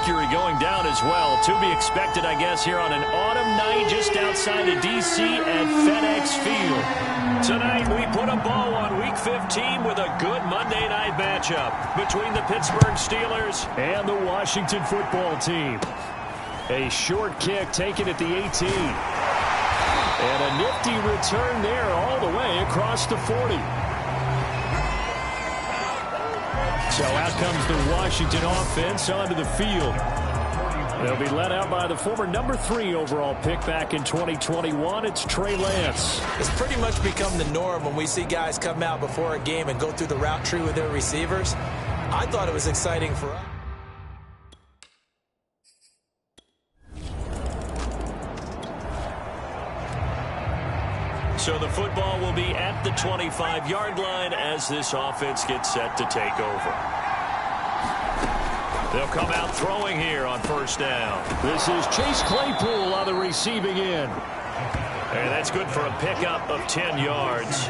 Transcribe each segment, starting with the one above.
mercury going down as well. To be expected, I guess, here on an autumn night just outside of D.C. at FedEx Field. Tonight, we put a bow on Week 15 with a good Monday night matchup between the Pittsburgh Steelers and the Washington football team. A short kick taken at the 18. And a nifty return there all the way across the 40. So out comes the Washington offense onto the field. They'll be led out by the former number 3 overall pick back in 2021. It's Trey Lance. It's pretty much become the norm when we see guys come out before a game and go through the route tree with their receivers. I thought it was exciting for us. So the football will be at the 25-yard line as this offense gets set to take over. They'll come out throwing here on first down. This is Chase Claypool on the receiving end. And that's good for a pickup of 10 yards.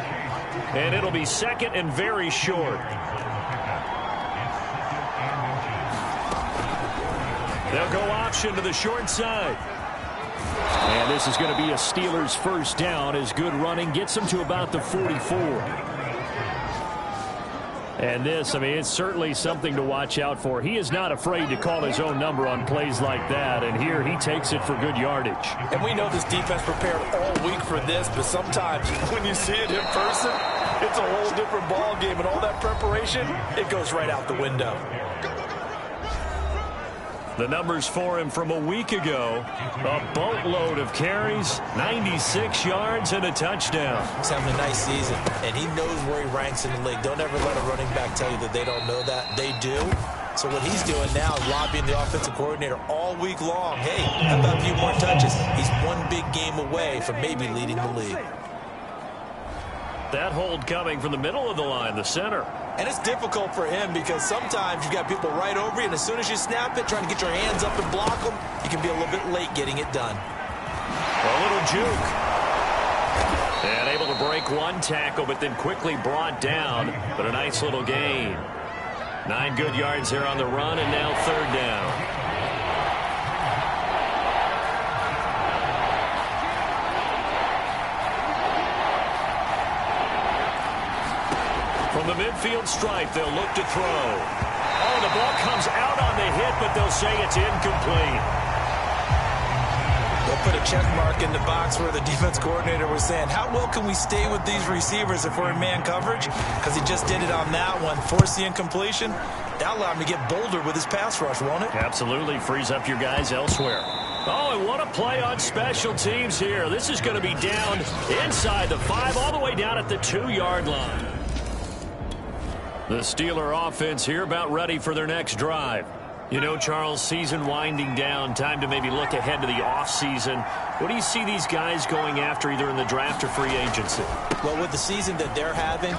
And it'll be second and very short. They'll go option to the short side. And this is going to be a Steelers first down as good running gets them to about the 44. And this, I mean, it's certainly something to watch out for. He is not afraid to call his own number on plays like that. And here he takes it for good yardage. And we know this defense prepared all week for this, but sometimes when you see it in person, it's a whole different ball game. And all that preparation, it goes right out the window. The numbers for him from a week ago, a boatload of carries, 96 yards and a touchdown. He's having a nice season, and he knows where he ranks in the league. Don't ever let a running back tell you that they don't know that. They do. So what he's doing now is lobbying the offensive coordinator all week long. Hey, how about a few more touches? He's one big game away from maybe leading the league. That hold coming from the middle of the line, the center. And it's difficult for him because sometimes you've got people right over you, and as soon as you snap it, trying to get your hands up and block them, you can be a little bit late getting it done. A little juke. And able to break one tackle, but then quickly brought down. But a nice little gain. 9 good yards here on the run, and now third down. From the midfield stripe, they'll look to throw. Oh, the ball comes out on the hit, but they'll say it's incomplete. They'll put a check mark in the box where the defense coordinator was saying, how well can we stay with these receivers if we're in man coverage? Because he just did it on that one, forced the incompletion. That'll allow him to get bolder with his pass rush, won't it? Absolutely, frees up your guys elsewhere. Oh, and what a play on special teams here. This is going to be down inside the 5, all the way down at the 2-yard line. The Steeler offense here about ready for their next drive. You know, Charles, season winding down, time to maybe look ahead to the offseason. What do you see these guys going after either in the draft or free agency? Well, with the season that they're having,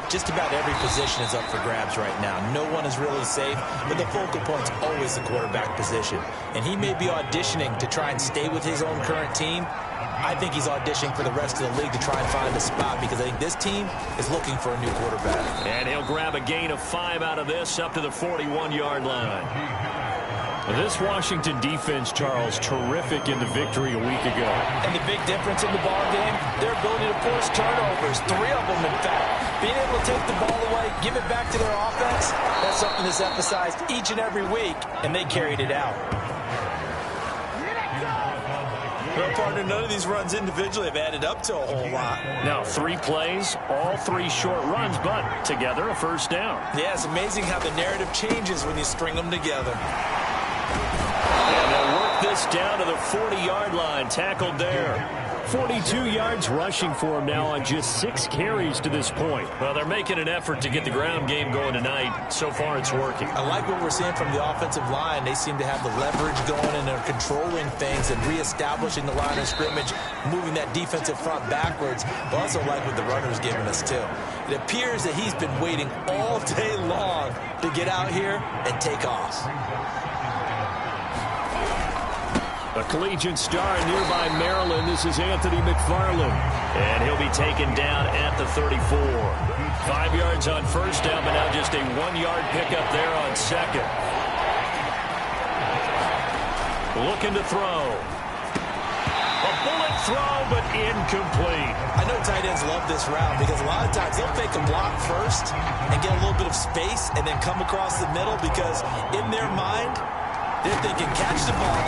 just about every position is up for grabs right now. No one is really safe, but the focal point's always the quarterback position. And he may be auditioning to try and stay with his own current team. I think he's auditioning for the rest of the league to try and find a spot because I think this team is looking for a new quarterback. And he'll grab a gain of 5 out of this up to the 41-yard line. This Washington defense, Charles, terrific in the victory a week ago. And the big difference in the ball game, their ability to force turnovers, 3 of them in fact. Being able to take the ball away, give it back to their offense, that's something that's emphasized each and every week, and they carried it out. Well, partner, none of these runs individually have added up to a whole lot. Now, 3 plays, all 3 short runs, but together a first down. Yeah, it's amazing how the narrative changes when you string them together. And they'll work this down to the 40-yard line, tackled there. 42 yards rushing for him now on just 6 carries to this point. Well, they're making an effort to get the ground game going tonight. So far, it's working. I like what we're seeing from the offensive line. They seem to have the leverage going, and they're controlling things and reestablishing the line of scrimmage, moving that defensive front backwards. But also like what the runner's giving us, too. It appears that he's been waiting all day long to get out here and take off. A collegiate star in nearby Maryland. This is Anthony McFarland. And he'll be taken down at the 34. 5 yards on first down, but now just a 1-yard pickup there on second. Looking to throw. A bullet throw, but incomplete. I know tight ends love this route because a lot of times they'll fake a block first and get a little bit of space and then come across the middle because in their mind, they're thinking catch the ball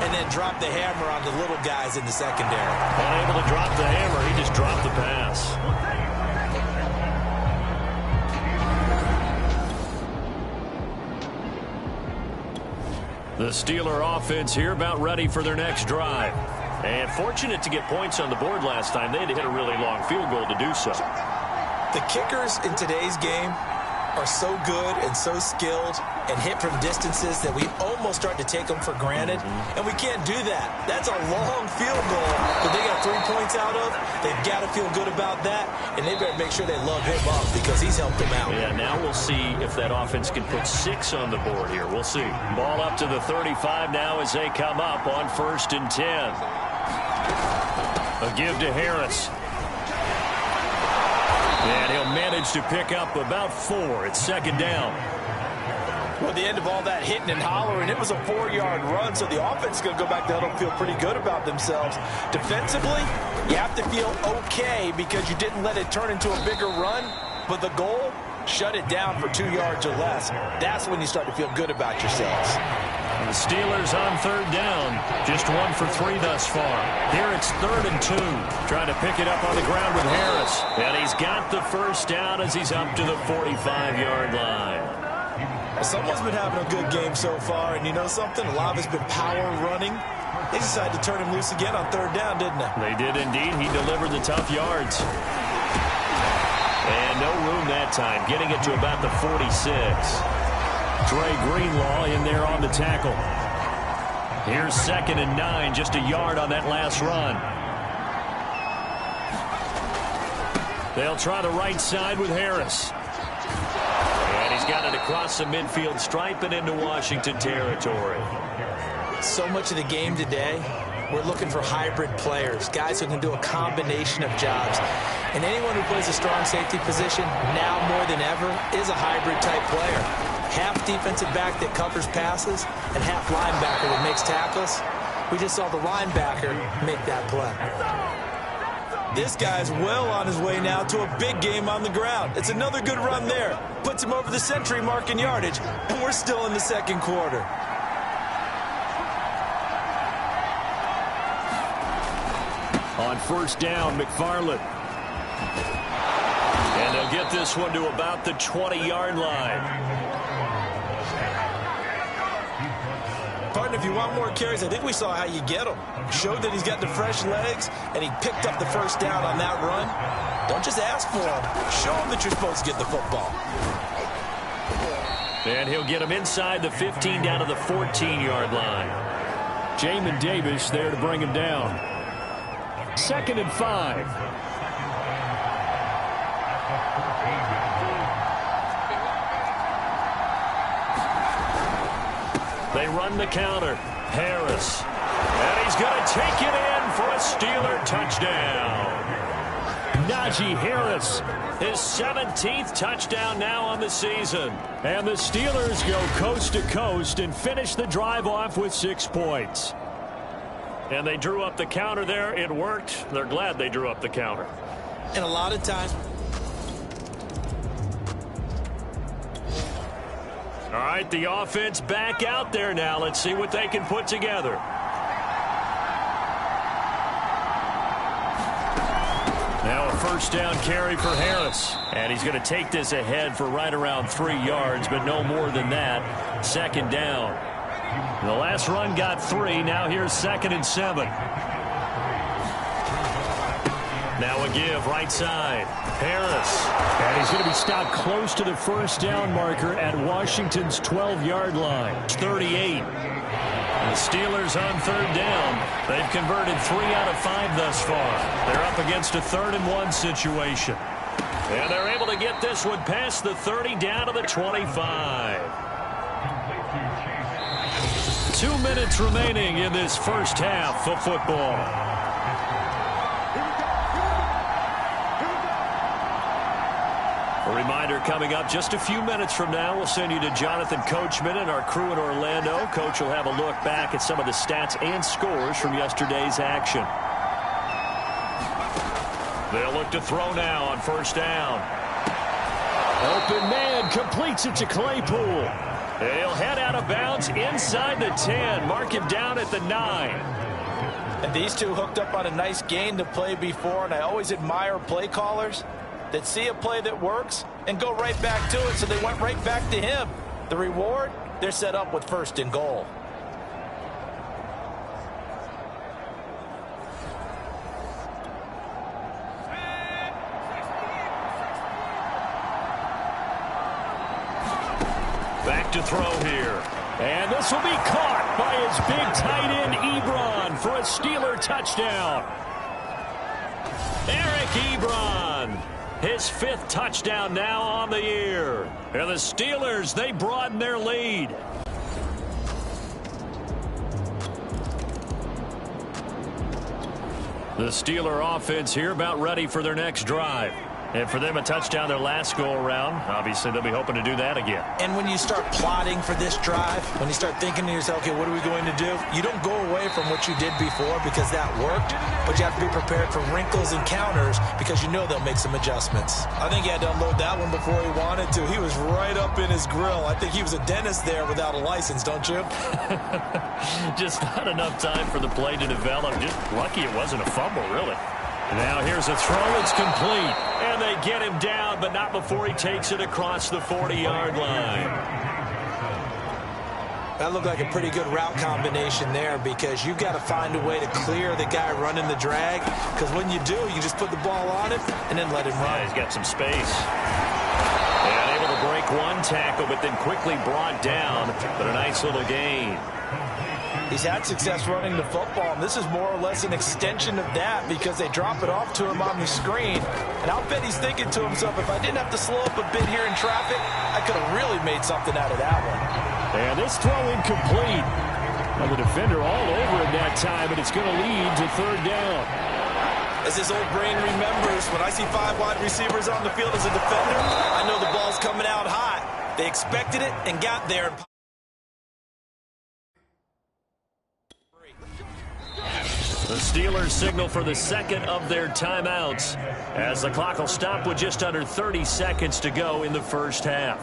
and then drop the hammer on the little guys in the secondary. Unable to drop the hammer, he just dropped the pass. The Steeler offense here about ready for their next drive. And fortunate to get points on the board last time. They had to hit a really long field goal to do so. The kickers in today's game are so good and so skilled and hit from distances that we almost start to take them for granted. And we can't do that. That's a long field goal that they got 3 points out of. They've got to feel good about that. And they better make sure they love him up because he's helped them out. Yeah, now we'll see if that offense can put 6 on the board here. We'll see. Ball up to the 35 now as they come up on 1st and 10. A give to Harris. And he'll manage to pick up about 4. It's 2nd down. Well, at the end of all that hitting and hollering, it was a 4-yard run, so the offense is going to go back there and feel pretty good about themselves. Defensively, you have to feel okay because you didn't let it turn into a bigger run, but the goal, shut it down for 2 yards or less. That's when you start to feel good about yourselves. The Steelers on 3rd down. Just 1 for 3 thus far. Here it's 3rd and 2. Trying to pick it up on the ground with Harris. And he's got the 1st down as he's up to the 45-yard line. Well, someone's been having a good game so far, and you know something? A lot of it's been power running. They decided to turn him loose again on 3rd down, didn't they? They did indeed. He delivered the tough yards. And no room that time. Getting it to about the 46. Dre Greenlaw in there on the tackle. Here's 2nd and 9, just a yard on that last run. They'll try the right side with Harris. And he's got it across the midfield stripe and into Washington territory. So much of the game today, we're looking for hybrid players, guys who can do a combination of jobs. And anyone who plays a strong safety position, now more than ever, is a hybrid-type player. Half defensive back that covers passes and half linebacker that makes tackles. We just saw the linebacker make that play. This guy's well on his way now to a big game on the ground. It's another good run there. Puts him over the century mark in yardage, and we're still in the 2nd quarter. On 1st down, McFarland. And they'll get this one to about the 20-yard line. Partner, if you want more carries, I think we saw how you get them. Showed that he's got the fresh legs, and he picked up the 1st down on that run. Don't just ask for him. Show him that you're supposed to get the football. And he'll get him inside the 15 down to the 14-yard line. Jamin Davis there to bring him down. 2nd and 5. They run the counter. Harris. And he's going to take it in for a Steeler touchdown. Najee Harris, his 17th touchdown now on the season. And the Steelers go coast to coast and finish the drive off with 6 points. And they drew up the counter there. It worked. They're glad they drew up the counter. And a lot of times... All right, the offense back out there now. Let's see what they can put together. Now a 1st down carry for Harris. And he's going to take this ahead for right around 3 yards, but no more than that. 2nd down. The last run got 3. Now here's 2nd and 7. Now a give right side. Harris. And he's going to be stopped close to the 1st down marker at Washington's 12-yard line. 38. The Steelers on 3rd down. They've converted 3 out of 5 thus far. They're up against a 3rd and 1 situation. And they're able to get this one past the 30 down to the 25. 2 minutes remaining in this 1st half of football. A reminder coming up just a few minutes from now, we'll send you to Jonathan Coachman and our crew in Orlando. Coach will have a look back at some of the stats and scores from yesterday's action. They'll look to throw now on first down. Open man completes it to Claypool. He'll head out of bounds inside the 10. Mark him down at the 9. And these two hooked up on a nice gain to play before, and I always admire play callers that see a play that works and go right back to it, so they went right back to him. The reward, they're set up with first and goal. Back to throw here. And this will be caught by his big tight end, Ebron, for a Steeler touchdown. Eric Ebron, his 5th touchdown now on the year. And the Steelers, they broaden their lead. The Steeler offense here about ready for their next drive. And for them, a touchdown their last go-around. Obviously, they'll be hoping to do that again. And when you start plotting for this drive, when you start thinking to yourself, okay, what are we going to do? You don't go away from what you did before because that worked, but you have to be prepared for wrinkles and counters because you know they'll make some adjustments. I think he had to unload that one before he wanted to. He was right up in his grill. I think he was a dentist there without a license, don't you? Just not enough time for the play to develop. Just lucky it wasn't a fumble, really. Now here's a throw. It's complete. And they get him down, but not before he takes it across the 40-yard line. That looked like a pretty good route combination there because you've got to find a way to clear the guy running the drag, because when you do, you just put the ball on him and then let him run. Yeah, he's got some space. And able to break one tackle, but then quickly brought down. But a nice little gain. He's had success running the football, and this is more or less an extension of that because they drop it off to him on the screen. And I'll bet he's thinking to himself, if I didn't have to slow up a bit here in traffic, I could have really made something out of that one. And this throw incomplete. Well, the defender all over him that time, and it's going to lead to third down. As his old brain remembers, when I see 5 wide receivers on the field as a defender, I know the ball's coming out hot. They expected it and got there. The Steelers signal for the second of their timeouts as the clock will stop with just under 30 seconds to go in the first half.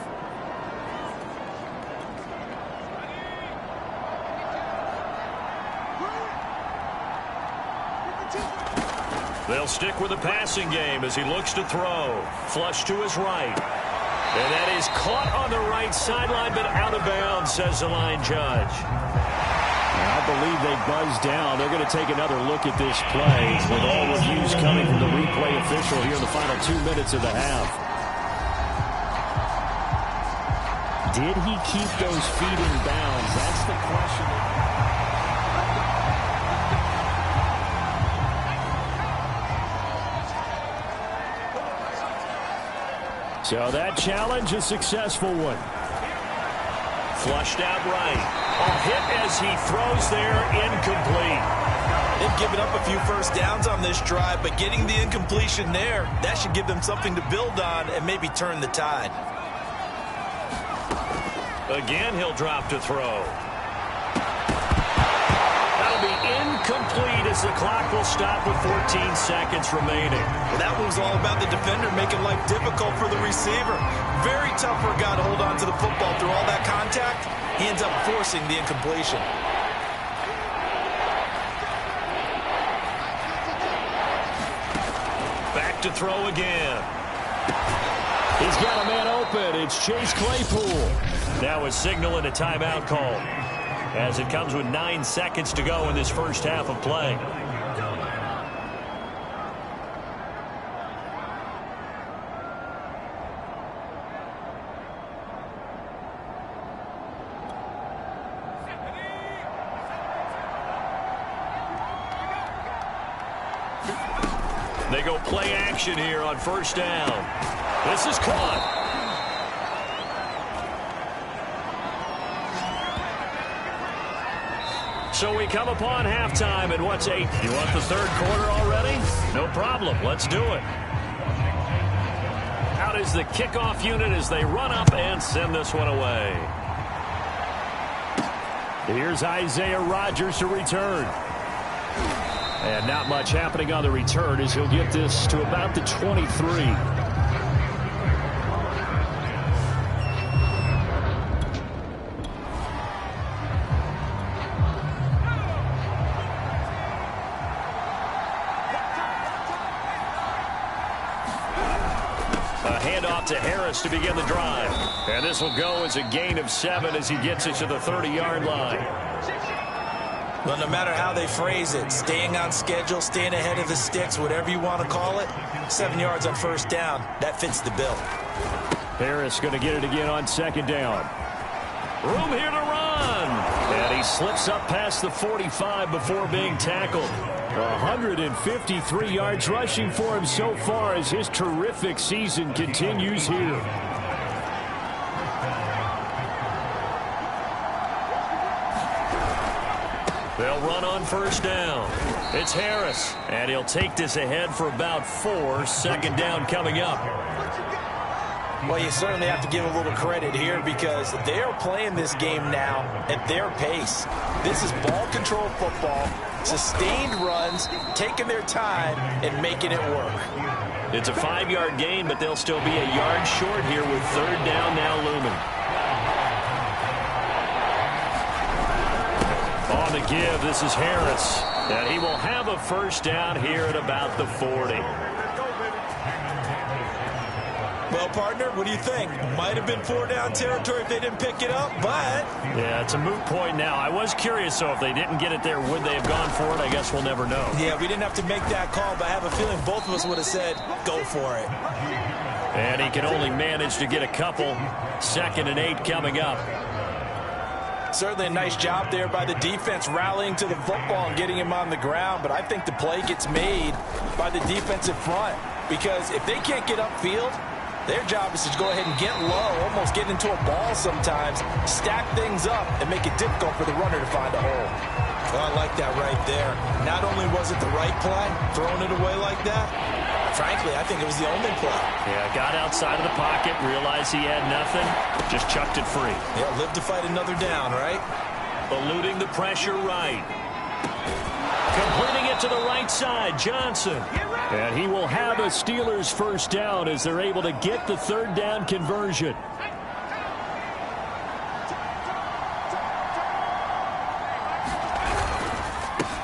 They'll stick with the passing game as he looks to throw. Flush to his right. And that is caught on the right sideline, but out of bounds, says the line judge. I believe they buzzed down. They're going to take another look at this play with all reviews coming from the replay official here in the final 2 minutes of the half. Did he keep those feet in bounds? That's the question. So that challenge, a successful one. Flushed out right. A hit as he throws there, incomplete. They've given up a few first downs on this drive, but getting the incompletion there, that should give them something to build on and maybe turn the tide. Again, he'll drop to throw. That'll be incomplete as the clock will stop with 14 seconds remaining. Well, that one was all about the defender making life difficult for the receiver. Very tough for a guy to hold on to the football through all that contact. He ends up forcing the incompletion. Back to throw again. He's got a man open. It's Chase Claypool. Now a signal and a timeout call as it comes with 9 seconds to go in this first half of play. They go play action here on first down. This is caught. So we come upon halftime, and what's 8? You want the third quarter already? No problem. Let's do it. Out out is the kickoff unit as they run up and send this one away. Here's Isaiah Rodgers to return. And not much happening on the return as he'll get this to about the 23. To Harris to begin the drive. And this will go as a gain of 7 as he gets it to the 30-yard line. Well, no matter how they phrase it, staying on schedule, staying ahead of the sticks, whatever you want to call it, 7 yards on first down, that fits the bill. Harris going to get it again on second down. Room here to run. And he slips up past the 45 before being tackled. 153 yards rushing for him so far as his terrific season continues here. They'll run on first down. It's Harris, and he'll take this ahead for about 4. Second down coming up. Well, you certainly have to give a little credit here because they are playing this game now at their pace. This is ball control football, sustained runs, taking their time, and making it work. It's a 5-yard gain, but they'll still be a yard short here with third down now looming. On the give, this is Harris, and he will have a first down here at about the 40. Well, partner, what do you think? Might have been 4-down territory if they didn't pick it up, but... Yeah, it's a moot point now. I was curious, so if they didn't get it there, would they have gone for it? I guess we'll never know. Yeah, we didn't have to make that call, but I have a feeling both of us would have said, go for it. And he can only manage to get a couple. 2nd and 8 coming up. Certainly a nice job there by the defense rallying to the football and getting him on the ground, but I think the play gets made by the defensive front because if they can't get upfield, their job is to go ahead and get low, almost get into a ball sometimes, stack things up, and make it difficult for the runner to find a hole. Well, I like that right there. Not only was it the right play, throwing it away like that, frankly, I think it was the only play. Yeah, got outside of the pocket, realized he had nothing, just chucked it free. Yeah, live to fight another down, right? Eluding the pressure right. Completing it to the right side, Johnson. And he will have a Steelers first down as they're able to get the third down conversion.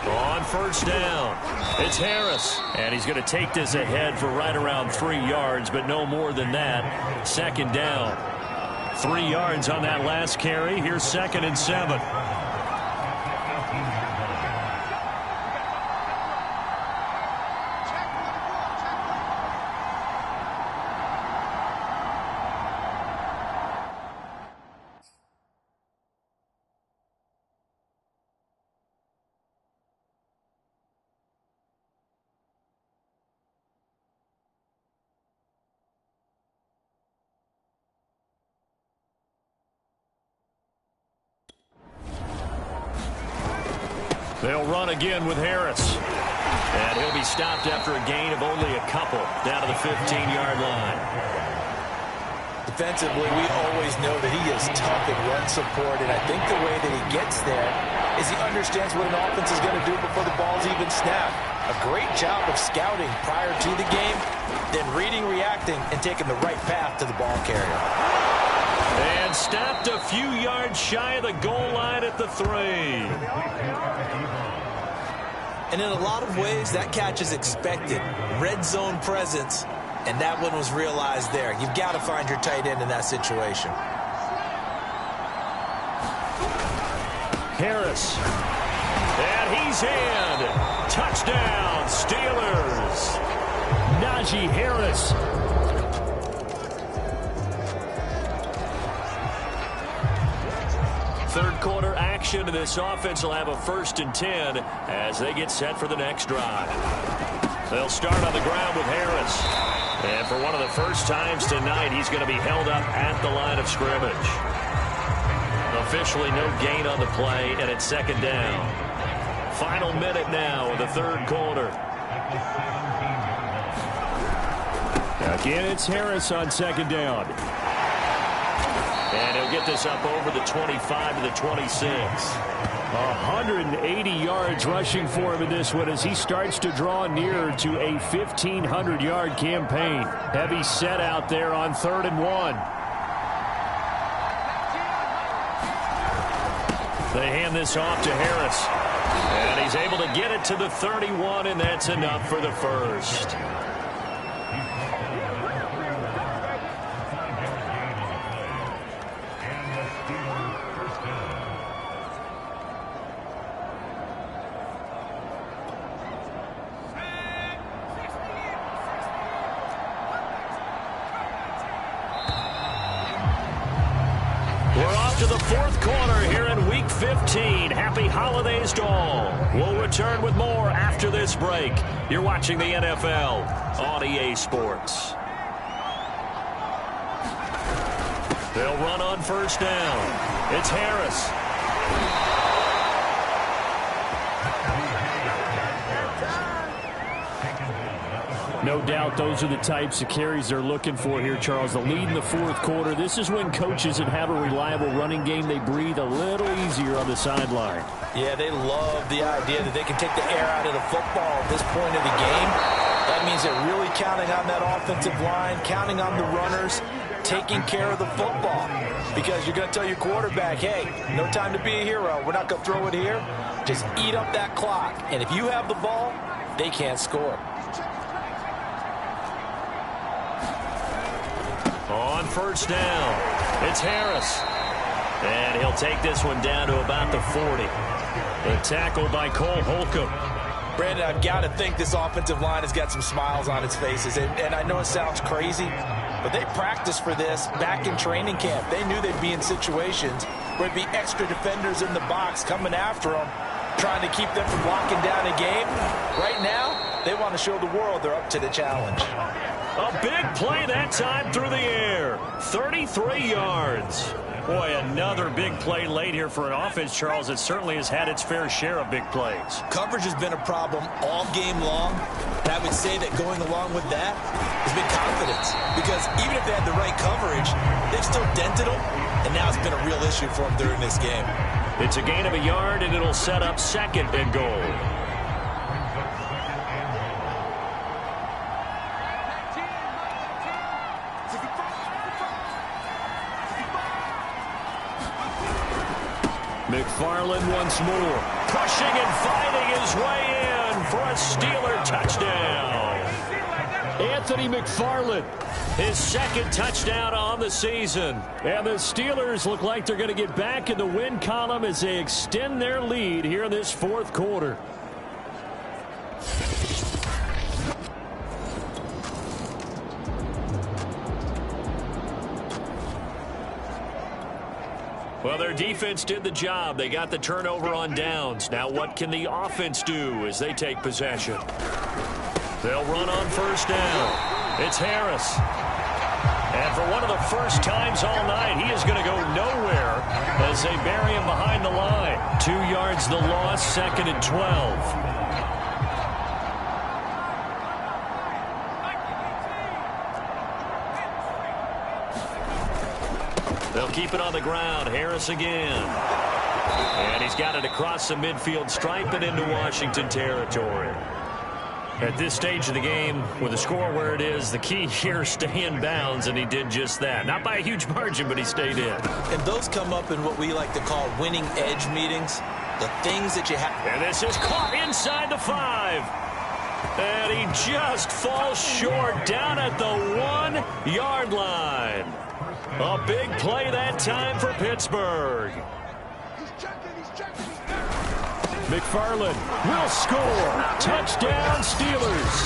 On first down, it's Harris. And he's going to take this ahead for right around 3 yards, but no more than that. Second down. 3 yards on that last carry. Here's 2nd and 7. They'll run again with Harris. And he'll be stopped after a gain of only a couple down to the 15-yard line. Defensively, we always know that he is tough in run support, and I think the way that he gets there is he understands what an offense is going to do before the ball's even snapped. A great job of scouting prior to the game, then reading, reacting, and taking the right path to the ball carrier. And stopped a few yards shy of the goal line at the 3. And in a lot of ways, that catch is expected. Red zone presence, and that one was realized there. You've got to find your tight end in that situation. Harris. And he's in. Touchdown, Steelers. Najee Harris. Third quarter action, and this offense will have a 1st and 10 as they get set for the next drive. They'll start on the ground with Harris. And for one of the first times tonight, he's going to be held up at the line of scrimmage. Officially no gain on the play, and it's 2nd down. Final minute now of the third quarter. Again, it's Harris on second down. And he'll get this up over the 25 to the 26. 180 yards rushing for him in this one as he starts to draw nearer to a 1,500-yard campaign. Heavy set out there on 3rd and 1. They hand this off to Harris. And he's able to get it to the 31, and that's enough for the first. To the 4th quarter here in Week 15. Happy holidays to all. We'll return with more after this break. You're watching the NFL on EA Sports. They'll run on 1st down. It's Harris. No doubt those are the types of carries they're looking for here, Charles. The lead in the 4th quarter. This is when coaches that have a reliable running game, they breathe a little easier on the sideline. Yeah, they love the idea that they can take the air out of the football at this point of the game. That means they're really counting on that offensive line, counting on the runners, taking care of the football. Because you're going to tell your quarterback, hey, no time to be a hero. We're not going to throw it here. Just eat up that clock. And if you have the ball, they can't score. On 1st down, it's Harris. And he'll take this one down to about the 40. The tackle by Cole Holcomb. Brandon, I've got to think this offensive line has got some smiles on its faces. And I know it sounds crazy, but they practiced for this back in training camp. They knew they'd be in situations where there'd be extra defenders in the box coming after them, trying to keep them from locking down a game. Right now, they want to show the world they're up to the challenge. A big play that time through the air. 33 yards. Boy, another big play late here for an offense, Charles. It certainly has had its fair share of big plays. Coverage has been a problem all game long. And I would say that going along with that has been confidence. Because even if they had the right coverage, they've still dented them. And now it's been a real issue for them during this game. It's a gain of a yard, and it'll set up 2nd and goal. McFarland once more, pushing and fighting his way in for a Steeler touchdown. Anthony McFarland, his 2nd touchdown on the season. And the Steelers look like they're going to get back in the win column as they extend their lead here in this 4th quarter. Well, their defense did the job. They got the turnover on downs. Now what can the offense do as they take possession? They'll run on 1st down. It's Harris. And for one of the first times all night, he is going to go nowhere as they bury him behind the line. 2 yards the loss, 2nd and 12. They'll keep it on the ground. Harris again. And he's got it across the midfield stripe and into Washington territory. At this stage of the game, with the score where it is, the key here is stay in bounds, and he did just that. Not by a huge margin, but he stayed in. And those come up in what we like to call winning edge meetings. The things that you have. And this is caught inside the 5. And he just falls short down at the 1-yard line. A big play that time for Pittsburgh. McFarland will score. Touchdown, Steelers.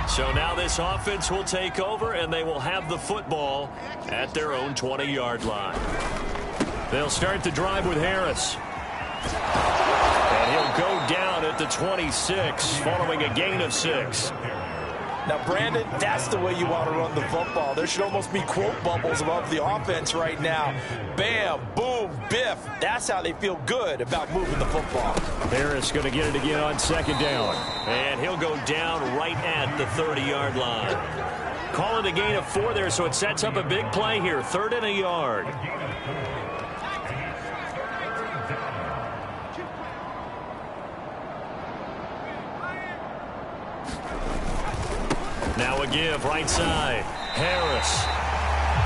So now this offense will take over, and they will have the football at their own 20-yard line. They'll start the drive with Harris. And he'll go down at the 26 following a gain of 6. Now, Brandon, that's the way you want to run the football. There should almost be quote bubbles above the offense right now. Bam, boom, biff. That's how they feel good about moving the football. Harris going to get it again on second down. And he'll go down right at the 30-yard line. Call it a gain of 4 there, so it sets up a big play here. 3rd and a yard. Now a give, right side. Harris.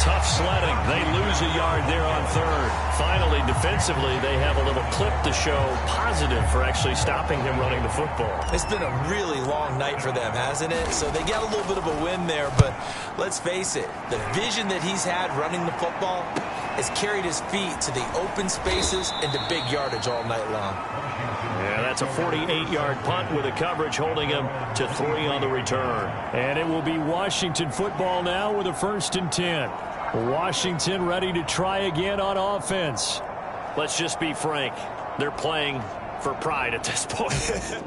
Tough sledding. They lose a yard there on 3rd. Finally, defensively, they have a little clip to show positive for actually stopping him running the football. It's been a really long night for them, hasn't it? So they got a little bit of a win there, but let's face it, the vision that he's had running the football has carried his feet to the open spaces and to big yardage all night long. Yeah, that's a 48-yard punt with a coverage holding him to 3 on the return. And it will be Washington football now with a 1st and 10. Washington ready to try again on offense. Let's just be frank. They're playing for pride at this point.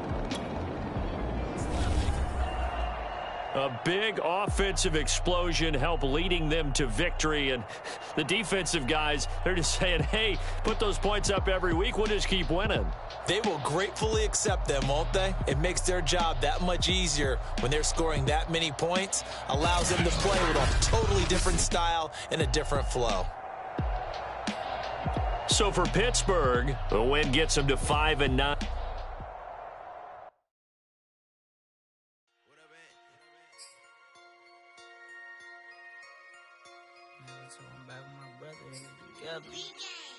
A big offensive explosion helped leading them to victory. And the defensive guys, they're just saying, hey, put those points up every week. We'll just keep winning. They will gratefully accept them, won't they? It makes their job that much easier when they're scoring that many points. Allows them to play with a totally different style and a different flow. So for Pittsburgh, the win gets them to 5-9. So I'm back with my brother and we together.